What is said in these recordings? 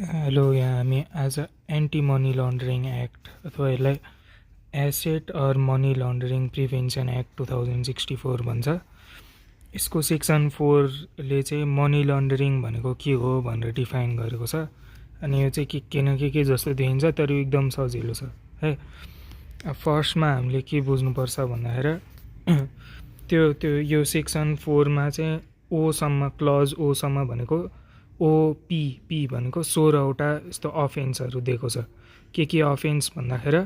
Hello, यहाँ हामी आज एन्टी मनी लन्ड्रिङ एक्ट अथवा यसलाई asset or money laundering prevention act 2064 भन्छ। यसको सेक्सन 4ले चाहिँ मनी लन्ड्रिङ भनेको के हो भनेर डिफाइन गरेको छ। अनि यो चाहिँ के न के जस्तो देखिन्छ, तर यो एकदम सजिलो छ है। फर्स्टमा हामीले के बुझ्नुपर्छ भन्दाखेरि त्यो यो सेक्सन 4मा चाहिँ ओसम्म, क्लज ओसम्म भनेको ओपी भनेको 16वटा यस्तो अफेन्सहरू दिएको छ। के अफेन्स भन्दाखेरि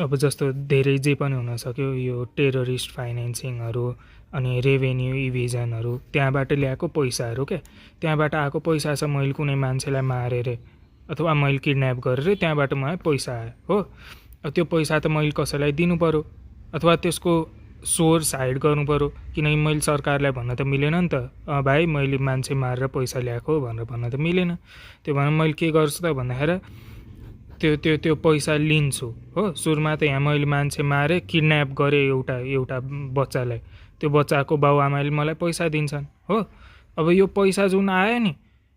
अब जस्तो धेरै जे पनि हुनसक्यो, यो टेररिस्ट फाइनेन्सिङहरू, अनि रेभेन्यू इभिजनहरू, त्यहाँबाट ल्याएको पैसाहरू क्या, त्यहाँबाट आएको पैसा छ, मैले कुनै मान्छेलाई मारेर अथवा मैले किडन्याप गरेर त्यहाँबाट मलाई पैसा आयो हो। त्यो पैसा त मैले कसैलाई दिनु पऱ्यो अथवा त्यसको सोर्स हाइड गर्नु पऱ्यो, किनकि मैले सरकारलाई भन्न त मिलेन नि त, भाइ मैले मान्छे मारेर पैसा ल्याएको भनेर भन्न त मिलेन। त्यो भनेर मैले के गर्छु त भन्दाखेरि त्यो पैसा लिन्छु हो। सुरुमा त यहाँ मैले मान्छे मारेँ, किडन्याप गरेँ एउटा बच्चालाई, त्यो बच्चाको बाउआमाले मलाई पैसा दिन्छन् हो। अब यो पैसा जुन आयो नि,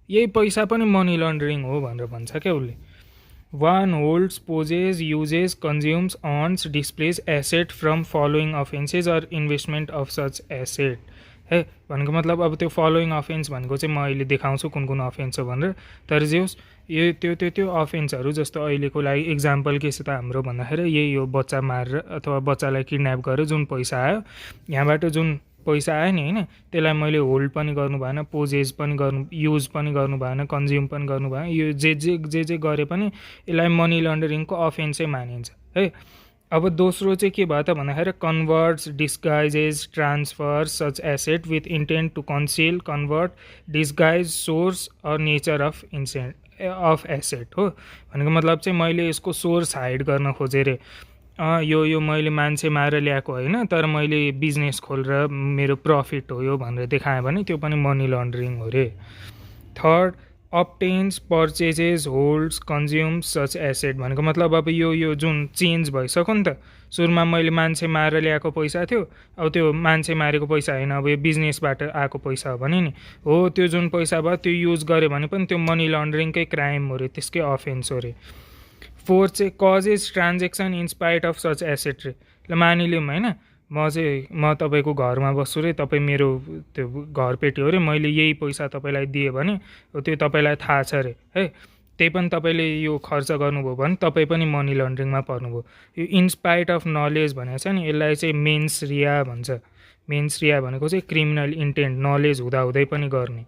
यही पैसा पनि मनी लन्ड्रिङ हो भनेर भन्छ क्या उसले। One holds, possesses, uses, consumes, earns, displays asset from following offenses or investment of such asset है भनेको मतलब अब त्यो फलोइङ अफेन्स भनेको चाहिँ म अहिले देखाउँछु कुन अफेन्स हो भनेर। तर जे होस्, यो त्यो अफेन्सहरू जस्तो अहिलेको लागि इक्जाम्पल के छ त हाम्रो भन्दाखेरि यही हो, बच्चा मारेर अथवा बच्चालाई किडन्याप गरेर जुन पैसा आयो, यहाँबाट जुन पैसा आयो नि होइन, त्यसलाई मैले होल्ड पनि गर्नु भएन, पोजेस पनि गर्नु, युज पनि गर्नु भएन, कन्ज्युम पनि गर्नु भएन। यो जे गरे पनि यसलाई मनी लन्डरिङको अफेन्सै मानिन्छ है। अब दोस्रो चाहिँ के भयो त भन्दाखेरि converts, disguises, transfer such asset with intent to conceal, convert, disguise, source or nature of asset हो। भनेको मतलब चाहिँ मैले यसको सोर्स हाइड गर्न खोजेँ, यो मैले मान्छे मारेर ल्याएको होइन, तर मैले बिजनेस खोलेर मेरो प्रफिट हो यो भनेर देखाएँ भने त्यो पनि मनी लन्ड्रिङ हो रे। Third, obtains, purchases, holds, consumes such asset भनेको मतलब अब यो जुन चेन्ज भइसक्यो नि त। सुरुमा मैले मान्छे मारेर ल्याएको पैसा थियो, अब त्यो मान्छे मारेको पैसा होइन, अब यो बिजनेसबाट आएको पैसा हो भने नि हो, त्यो जुन पैसा भयो त्यो युज गऱ्यो भने पनि त्यो मनी लन्ड्रिङकै क्राइम हो रे, त्यसकै अफेन्स हो रे। फोर्थ चाहिँ causes transaction in spite of such asset रे। ल मानिलिउँ होइन, म तपाईँको घरमा बस्छु रे, तपाईँ मेरो त्यो घरपेटी हो रे, मैले यही पैसा तपाईँलाई दिएँ भने त्यो तपाईँलाई थाहा छ रे है, त्यही पनि तपाईँले यो खर्च गर्नुभयो भने तपाईँ पनि मनी लन्ड्रिङमा पर्नुभयो। यो इन्स्पाइट अफ नलेज भनेको छ नि, यसलाई चाहिँ मेन्स रिया भन्छ। मेन्स रिया भनेको चाहिँ क्रिमिनल इन्टेन्ट, नलेज हुँदाहुँदै पनि गर्ने।